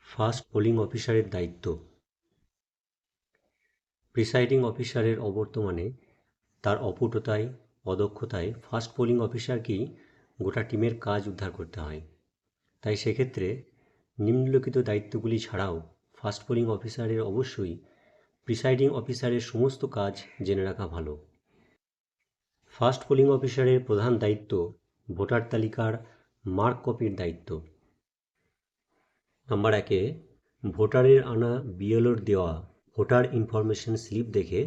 First polling অফিসারের দায়িত্ব। Presiding অফিসারের অবর্তমানে তার অপটুতায় অদক্ষতায় ফার্স্ট পোলিং অফিসারকেই গোটা টিমের কাজ উদ্ধার করতে হয়। তাই সেক্ষেত্রে নিম্নলিখিত দায়িত্বগুলি ছাড়াও ফার্স্ট পোলিং অফিসারের অবশ্যই প্রিসাইডিং অফিসারের সমস্ত কাজ জেনে রাখা ভালো। ফার্স্ট পোলিং অফিসারের প্রধান দায়িত্ব ভোটার তালিকার মার্ক কপির দায়িত্ব। নাম্বার 1-এ ভোটারের আনা বিএলওর দেওয়া ভোটার ইনফরমেশন স্লিপ দেখে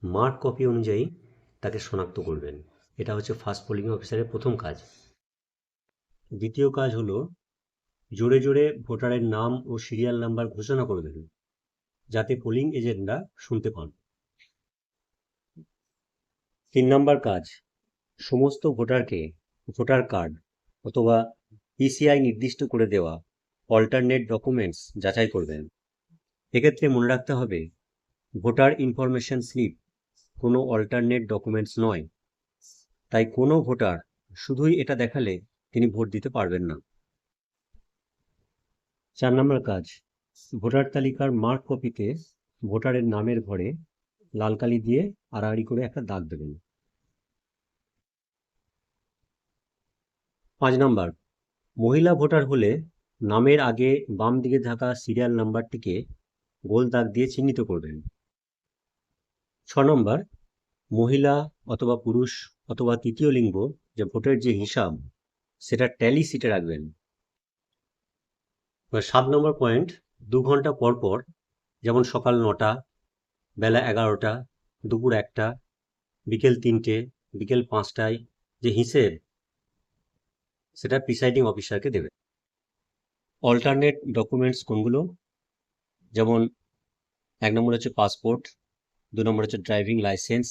মার্ক কপি অনুযায়ী তাকে শনাক্ত করবেন। এটা হচ্ছে ফার্স্ট পোলিং অফিসারের প্রথম কাজ। দ্বিতীয় কাজ হলো জোরে জোরে ভোটারের নাম ও সিরিয়াল নাম্বার ঘোষণা করবেন, যাতে পোলিং এজেন্টরা শুনতে পান। 3 নম্বর কাজ, সমস্ত ভোটারকে ভোটার কার্ড অথবা পিসিআই নির্দিষ্ট করে দেওয়া অল্টারনেট ডকুমেন্টস যাচাই করবেন। এক্ষেত্রে মনে রাখতে হবে, ভোটার ইনফরমেশন স্লিপ কোনো অল্টারনেট ডকুমেন্টস নয়, তাই কোনো ভোটার শুধুই এটা দেখালে তিনি ভোট দিতে পারবেন না। 4 নম্বর কাজ, ভোটার তালিকার মার্ক কপিতে ভোটারের নামের ঘরে লাল কালি দিয়ে আড়াআড়ি করে একটা দাগ দেবেন। 5 নম্বর, মহিলা ভোটার হলে নামের আগে বাম দিকে থাকা সিরিয়াল নাম্বারটিকে গোল দাগ দিয়ে চিহ্নিত করবেন। 6 নম্বর, মহিলা অথবা পুরুষ অথবা তৃতীয় লিঙ্গ যে ভোটের যে হিসাব সেটা ট্যালি সিটে রাখবেন। 7 নম্বর পয়েন্ট, 2 ঘন্টা পর পর, যেমন সকাল 9টা, বেলা 11টা, দুপুর 1টা, বিকেল 3টে, বিকেল 5টায় যে হিসেব সেটা প্রিসাইডিং অফিসারকে দেবে। অল্টারনেট ডকুমেন্টস কোনগুলো? যেমন 1 নম্বর হচ্ছে পাসপোর্ট, 2 নম্বর হচ্ছে ড্রাইভিং লাইসেন্স,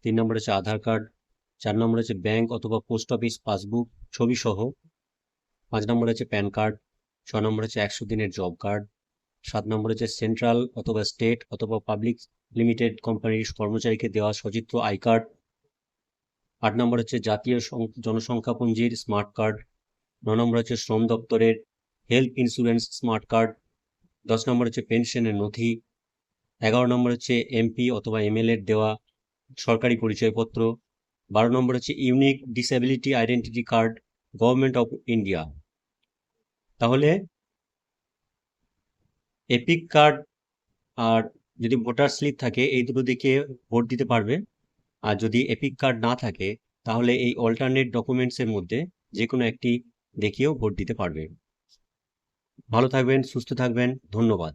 3 নম্বর হচ্ছে আধার কার্ড, 4 নম্বর হচ্ছে ব্যাংক অথবা পোস্ট অফিস পাসবুক ছবি সহ, 5 নম্বর হচ্ছে প্যান কার্ড, 6 নম্বর হচ্ছে 100 দিনের জব কার্ড, 7 নম্বর হচ্ছে সেন্ট্রাল অথবা স্টেট অথবা পাবলিক লিমিটেড কোম্পানির কর্মচারীকে দেওয়া সচিত্র আই কার্ড, 8 নম্বর হচ্ছে জাতীয় জনসংখ্যাপঞ্জির স্মার্ট কার্ড, 9 নম্বর হচ্ছে শ্রম দপ্তরের হেলথ ইন্স্যুরেন্স স্মার্ট কার্ড, 10 নম্বর হচ্ছে পেনশনের নথি, 11 নম্বর হচ্ছে এমপি অথবা এমএলএ দেওয়া সরকারি পরিচয়পত্র, 12 নম্বর হচ্ছে unique disability identity card government of India. তাহলে এপিক কার্ড আর যদি ভোটার স্লিপ থাকে এই দুটো দিকে ভোট দিতে পারবে, আর যদি এপিক কার্ড না থাকে তাহলে এই অল্টারনেট ডকুমেন্টসের মধ্যে যে কোনো একটি দেখিয়েও ভোট দিতে পারবে। ভালো থাকবেন, সুস্থ থাকবেন, ধন্যবাদ।